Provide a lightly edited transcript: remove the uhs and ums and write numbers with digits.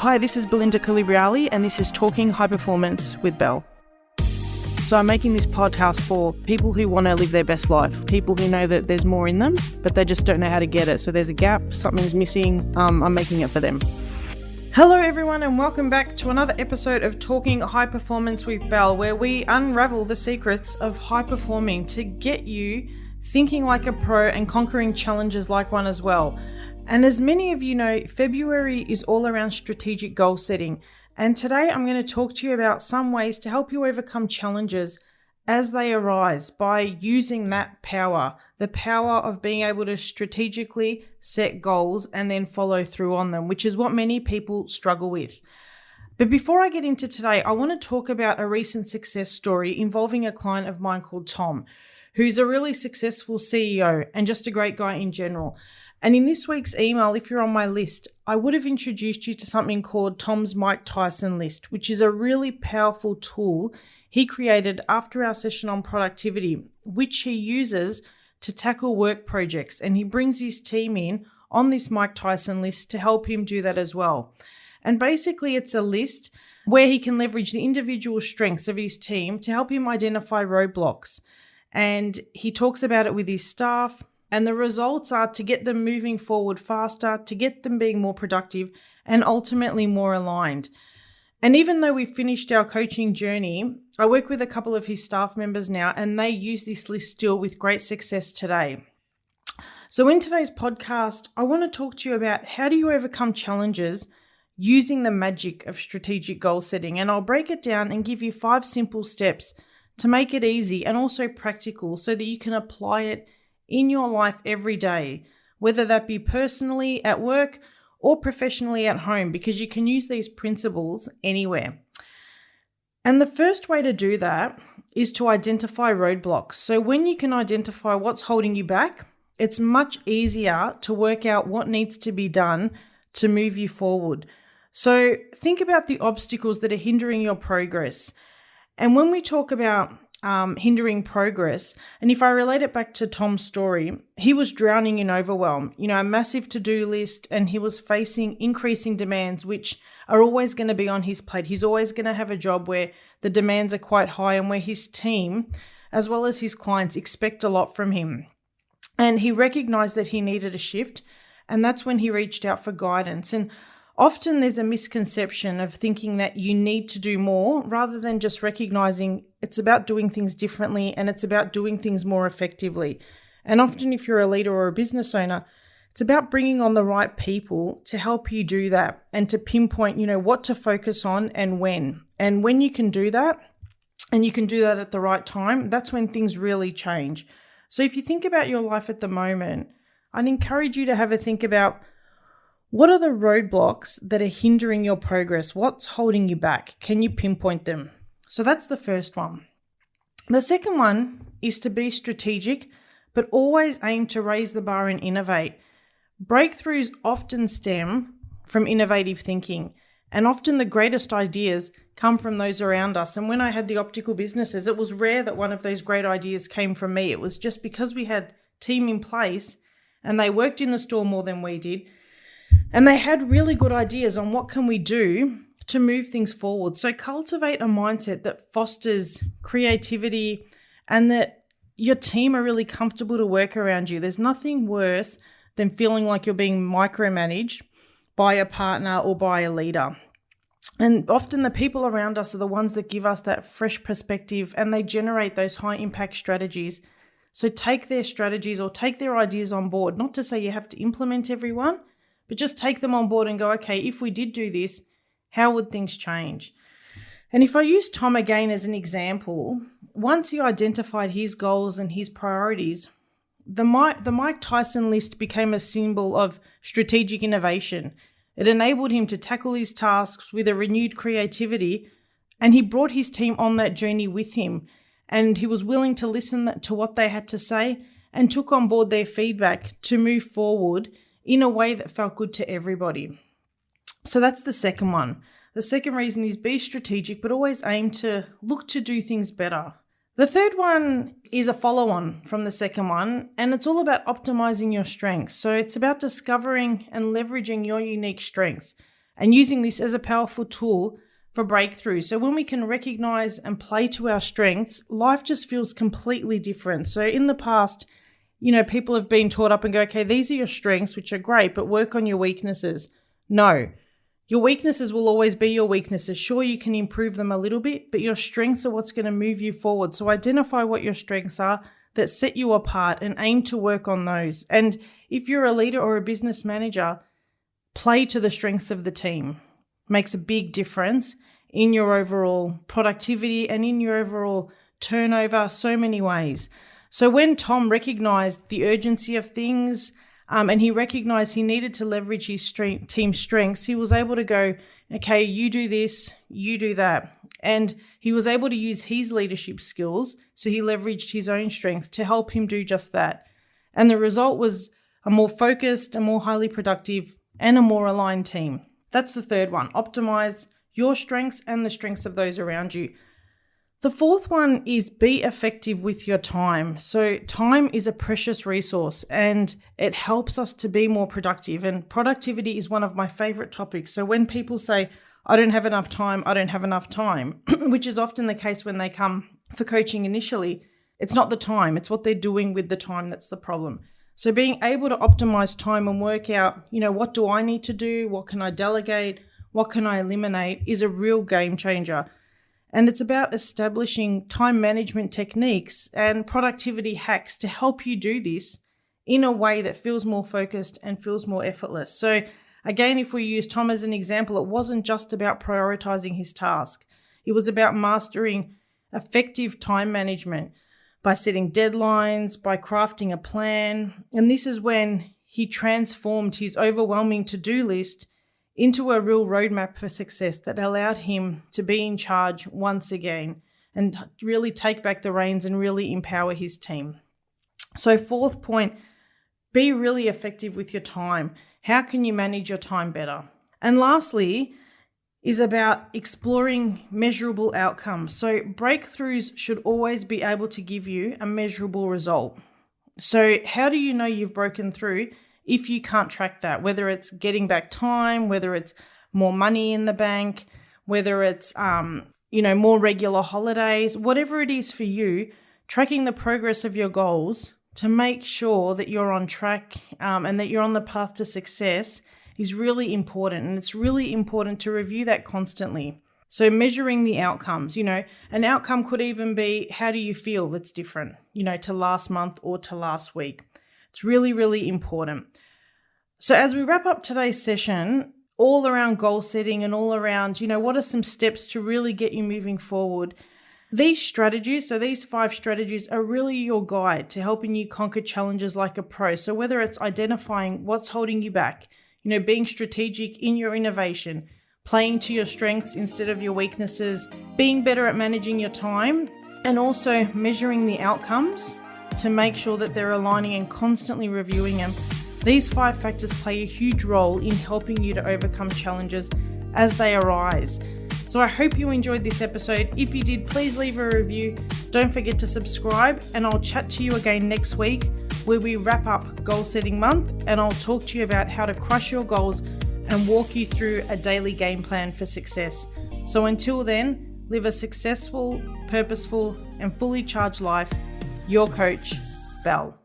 Hi, this is Belinda Colubriale, and this is Talking High Performance with Belle. So I'm making this podcast for people who want to live their best life, people who know that there's more in them, but they just don't know how to get it. So there's a gap, something's missing, I'm making it for them. Hello everyone, and welcome back to another episode of Talking High Performance with Belle, where we unravel the secrets of high performing to get you thinking like a pro and conquering challenges like one as well. And as many of you know, February is all around strategic goal setting. And today I'm going to talk to you about some ways to help you overcome challenges as they arise by using that power, the power of being able to strategically set goals and then follow through on them, which is what many people struggle with. But before I get into today, I want to talk about a recent success story involving a client of mine called Tom, who's a really successful CEO and just a great guy in general. And in this week's email, if you're on my list, I would have introduced you to something called Tom's Mike Tyson list, which is a really powerful tool he created after our session on productivity, which he uses to tackle work projects. And he brings his team in on this Mike Tyson list to help him do that as well. And basically, it's a list where he can leverage the individual strengths of his team to help him identify roadblocks. And he talks about it with his staff. And the results are to get them moving forward faster, to get them being more productive and ultimately more aligned. And even though we've finished our coaching journey, I work with a couple of his staff members now and they use this list still with great success today. So in today's podcast, I want to talk to you about how do you overcome challenges using the magic of strategic goal setting. And I'll break it down and give you 5 simple steps to make it easy and also practical so that you can apply it in your life every day, whether that be personally at work or professionally at home, because you can use these principles anywhere. And the first way to do that is to identify roadblocks. So when you can identify what's holding you back, it's much easier to work out what needs to be done to move you forward. So think about the obstacles that are hindering your progress. And when we talk about hindering progress. And if I relate it back to Tom's story, he was drowning in overwhelm, a massive to-do list, and he was facing increasing demands, which are always going to be on his plate. He's always going to have a job where the demands are quite high and where his team, as well as his clients, expect a lot from him. And he recognized that he needed a shift, and that's when he reached out for guidance. And often there's a misconception of thinking that you need to do more rather than just recognizing it's about doing things differently and it's about doing things more effectively. And often if you're a leader or a business owner, it's about bringing on the right people to help you do that and to pinpoint, what to focus on and when. And when you can do that, and you can do that at the right time, that's when things really change. So if you think about your life at the moment, I'd encourage you to have a think about what are the roadblocks that are hindering your progress? What's holding you back? Can you pinpoint them? So that's the first one. The second one is to be strategic, but always aim to raise the bar and innovate. Breakthroughs often stem from innovative thinking, and often the greatest ideas come from those around us. And when I had the optical businesses, it was rare that one of those great ideas came from me. It was just because we had team in place and they worked in the store more than we did. And they had really good ideas on what can we do to move things forward. So cultivate a mindset that fosters creativity and that your team are really comfortable to work around you. There's nothing worse than feeling like you're being micromanaged by a partner or by a leader. And often the people around us are the ones that give us that fresh perspective and they generate those high impact strategies. So take their strategies or take their ideas on board, not to say you have to implement everyone, but just take them on board and go, okay, if we did do this, how would things change? And if I use Tom again as an example, once he identified his goals and his priorities, the Mike Tyson list became a symbol of strategic innovation. It enabled him to tackle his tasks with a renewed creativity, and he brought his team on that journey with him. And he was willing to listen to what they had to say and took on board their feedback to move forward in a way that felt good to everybody. So that's the second one. The second reason is be strategic, but always aim to look to do things better. The third one is a follow-on from the second one, and it's all about optimizing your strengths. So it's about discovering and leveraging your unique strengths. and using this as a powerful tool for breakthrough. So when we can recognize and play to our strengths, life just feels completely different. So in the past, people have been taught up and go, okay, these are your strengths, which are great, but work on your weaknesses. No, your weaknesses will always be your weaknesses. Sure, you can improve them a little bit, but your strengths are what's going to move you forward. So identify what your strengths are that set you apart and aim to work on those. And if you're a leader or a business manager, play to the strengths of the team. Makes a big difference in your overall productivity and in your overall turnover, so many ways. So when Tom recognized the urgency of things and he recognized he needed to leverage his team strengths, he was able to go, okay, you do this, you do that. And he was able to use his leadership skills, so he leveraged his own strengths to help him do just that. And the result was a more focused, a more highly productive, and a more aligned team. That's the third one. Optimize your strengths and the strengths of those around you. The fourth one is be effective with your time. So time is a precious resource and it helps us to be more productive. And productivity is one of my favorite topics. So when people say, I don't have enough time, which is often the case when they come for coaching initially, it's not the time, it's what they're doing with the time that's the problem. So being able to optimize time and work out, what do I need to do? What can I delegate? What can I eliminate is a real game changer. And it's about establishing time management techniques and productivity hacks to help you do this in a way that feels more focused and feels more effortless. So again, if we use Tom as an example, it wasn't just about prioritizing his task. It was about mastering effective time management by setting deadlines, by crafting a plan. And this is when he transformed his overwhelming to-do list into a real roadmap for success that allowed him to be in charge once again and really take back the reins and really empower his team. So fourth point, be really effective with your time. How can you manage your time better? And lastly is about exploring measurable outcomes. So breakthroughs should always be able to give you a measurable result. So how do you know you've broken through if you can't track that? Whether it's getting back time, whether it's more money in the bank, whether it's more regular holidays, whatever it is for you, tracking the progress of your goals to make sure that you're on track and that you're on the path to success is really important. And it's really important to review that constantly. So measuring the outcomes, an outcome could even be, how do you feel that's different, to last month or to last week? It's really, really important. So as we wrap up today's session, all around goal setting and all around, what are some steps to really get you moving forward? These strategies, so these 5 strategies are really your guide to helping you conquer challenges like a pro. So whether it's identifying what's holding you back, being strategic in your innovation, playing to your strengths instead of your weaknesses, being better at managing your time, and also measuring the outcomes to make sure that they're aligning and constantly reviewing them. These 5 factors play a huge role in helping you to overcome challenges as they arise. So I hope you enjoyed this episode. If you did, please leave a review. Don't forget to subscribe, and I'll chat to you again next week where we wrap up Goal Setting Month, and I'll talk to you about how to crush your goals and walk you through a daily game plan for success. So until then, live a successful, purposeful, and fully charged life. Your coach, Belle.